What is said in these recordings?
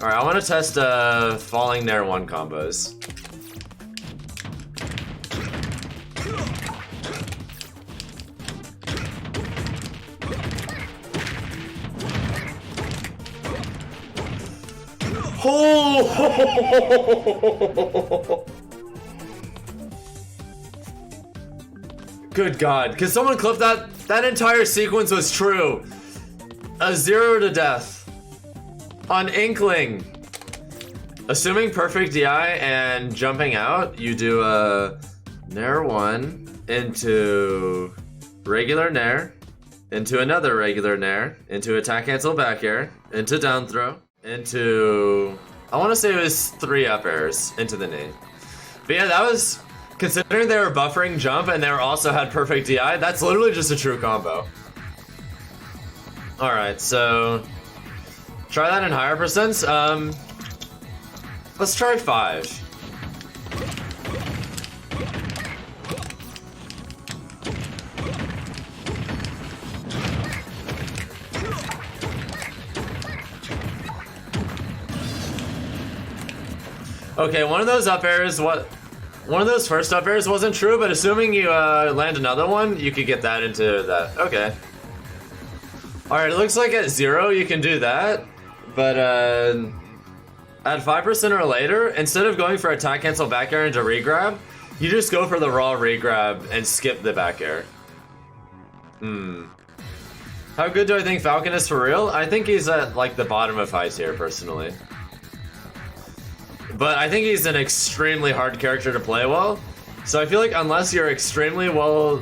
Alright, I want to test falling Nair 1 combos. Oh! Good God, can someone clip that? That entire sequence was true. A 0 to death. On Inkling. Assuming perfect DI and jumping out, you do a Nair 1 into regular Nair, into another regular Nair, into attack cancel back air, into down throw, into... I want to say it was 3 up airs into the knee. But yeah, that was... Considering they were buffering jump and they also had perfect DI, that's literally just a true combo. Alright, so... Try that in higher percents. Let's try 5. Okay, one of those up airs, one of those first up airs wasn't true, but assuming you land another one, you could get that into that. Okay. Alright, it looks like at 0 you can do that, but at 5% or later, instead of going for attack cancel back air into regrab, you just go for the raw regrab and skip the back air. How good do I think Falcon is for real? I think he's at like the bottom of high tier personally. But I think he's an extremely hard character to play well. So I feel like unless you're extremely well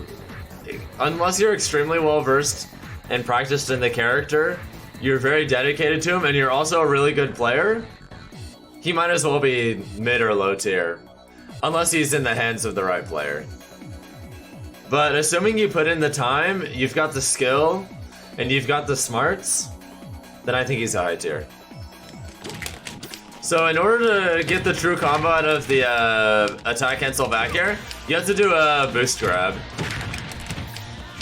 versed and practiced in the character, you're very dedicated to him, and you're also a really good player, he might as well be mid or low tier. Unless he's in the hands of the right player. But assuming you put in the time, you've got the skill, and you've got the smarts, then I think he's a high tier. So in order to get the true combo out of the attack cancel back air, you have to do a boost grab.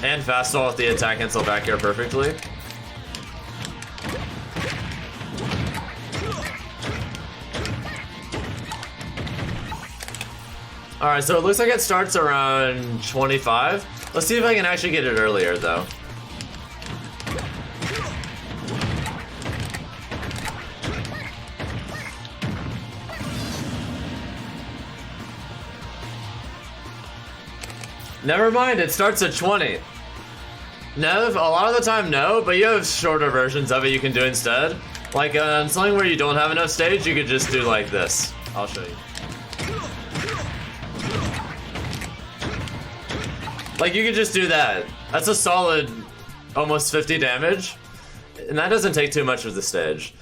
And fast fall with the attack cancel back air perfectly. Alright, so it looks like it starts around 25. Let's see if I can actually get it earlier though. Never mind, it starts at 20. No, a lot of the time no, but you have shorter versions of it you can do instead. Like on something where you don't have enough stage, you could just do like this. I'll show you. Like you could just do that. That's a solid almost 50 damage. And that doesn't take too much of the stage.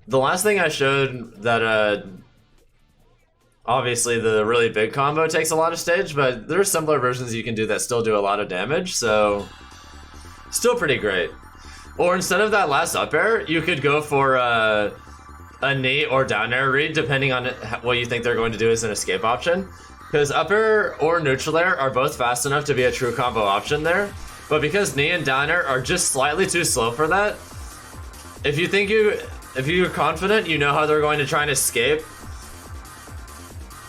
The last thing I showed that obviously the really big combo takes a lot of stage, but there are simpler versions you can do that still do a lot of damage, so still pretty great. Or instead of that last up air, you could go for a knee or down air read, depending on what you think they're going to do as an escape option. Because up air or neutral air are both fast enough to be a true combo option there, but because knee and down air are just slightly too slow for that, if you're confident you know how they're going to try and escape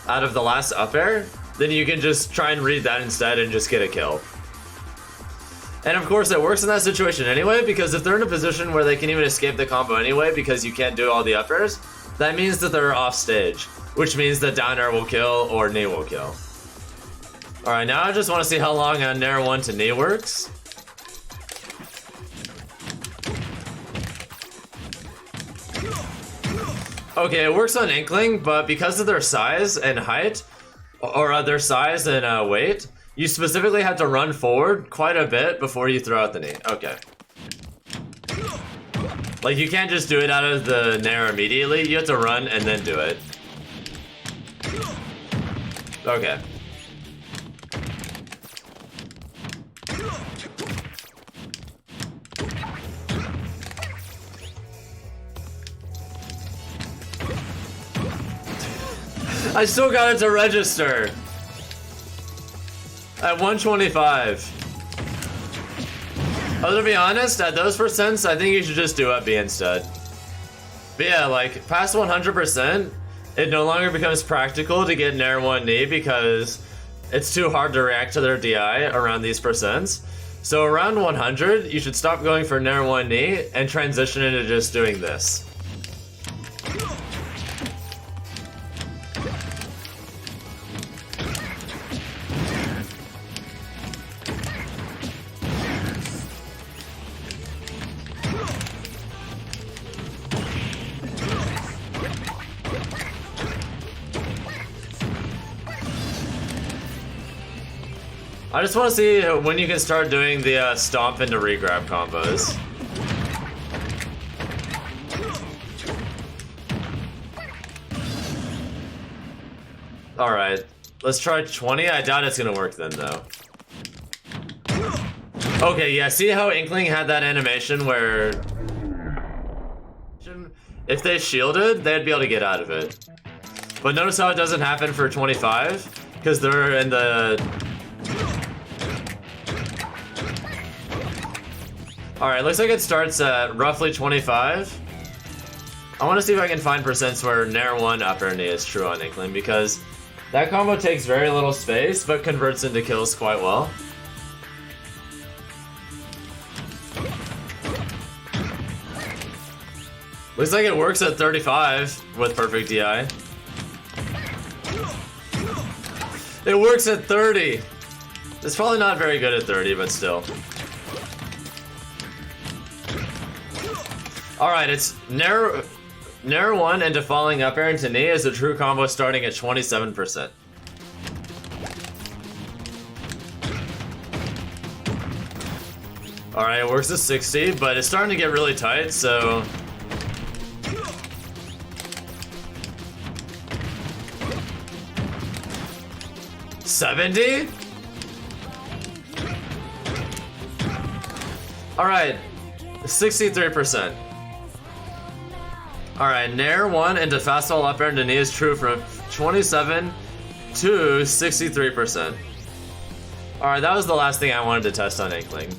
out of the last up air, then you can just try and read that instead and just get a kill. And of course it works in that situation anyway, because if they're in a position where they can even escape the combo anyway because you can't do all the up airs, that means that they're off stage, which means that down air will kill or knee will kill. Alright, now I just want to see how long a Nair 1 to knee works. Okay, it works on Inkling, but because of their size and height, or their size and weight, you specifically have to run forward quite a bit before you throw out the knee. Okay. Like, you can't just do it out of the Nair immediately, you have to run and then do it. Okay. I still got it to register at 125. To be honest, at those percents, I think you should just do up B instead. But yeah, like, past 100%, it no longer becomes practical to get Nair 1 knee because it's too hard to react to their DI around these percents. So around 100, you should stop going for Nair 1 knee and transition into just doing this. I just want to see when you can start doing the stomp into regrab combos. Alright, let's try 20. I doubt it's gonna work then, though. Okay, yeah, see how Inkling had that animation where if they shielded, they'd be able to get out of it. But notice how it doesn't happen for 25? Because they're in the... Alright, looks like it starts at roughly 25. I want to see if I can find percents where Nair 1 up air knee is true on Inkling, because that combo takes very little space, but converts into kills quite well. Looks like it works at 35 with perfect DI. It works at 30! It's probably not very good at 30, but still. Alright, it's Nair 1 into falling up air into knee is a true combo starting at 27%. Alright, it works at 60, but it's starting to get really tight, so... $70? Alright, 63%. Alright, Nair 1 into fastball up air into knee is true from 27 to 63%. Alright, that was the last thing I wanted to test on Inkling.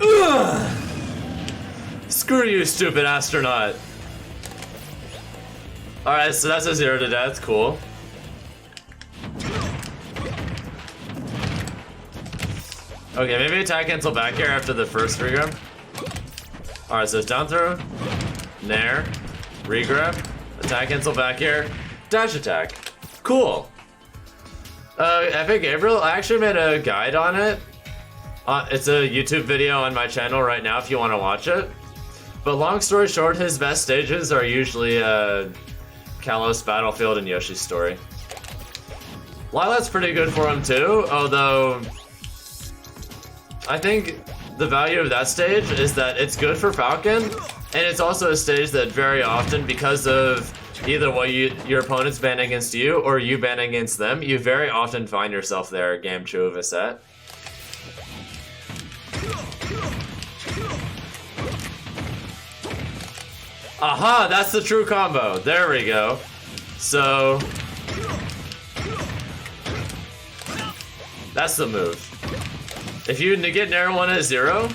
Ugh. Screw you, stupid astronaut. Alright, so that's a 0 to death, cool. Okay, maybe attack cancel back here after the first regrab. Alright, so it's down throw, Nair, regrab, attack cancel back here, dash attack. Cool. Epic Gabriel, I actually made a guide on it. It's a YouTube video on my channel right now if you want to watch it. But long story short, his best stages are usually Kalos, Battlefield, and Yoshi's Story. Lilat's pretty good for him too, although I think the value of that stage is that it's good for Falcon, and it's also a stage that very often, because of either what your opponent's ban against you or you ban against them, you very often find yourself there game 2 of a set. Aha, that's the true combo. There we go. So that's the move. If you get Nair 1 at 0,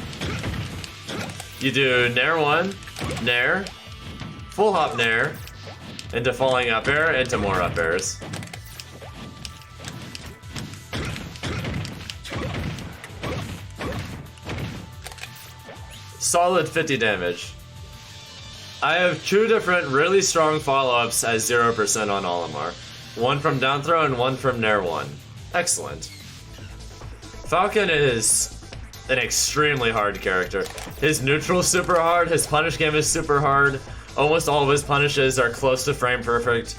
you do Nair 1, Nair, full hop Nair, into falling up air, into more up airs. Solid 50 damage. I have 2 different really strong follow-ups at 0% on Olimar. One from down throw and one from Nair 1. Excellent. Falcon is an extremely hard character. His neutral's super hard, his punish game is super hard, almost all of his punishes are close to frame perfect.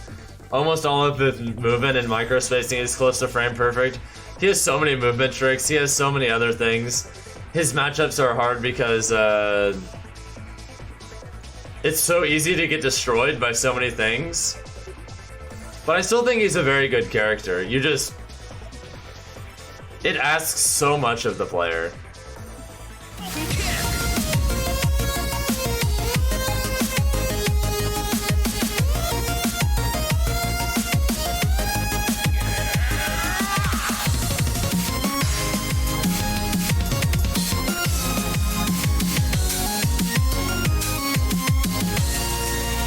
Almost all of the movement and microspacing is close to frame perfect. He has so many movement tricks, he has so many other things. His matchups are hard because it's so easy to get destroyed by so many things. But I still think he's a very good character. It asks so much of the player.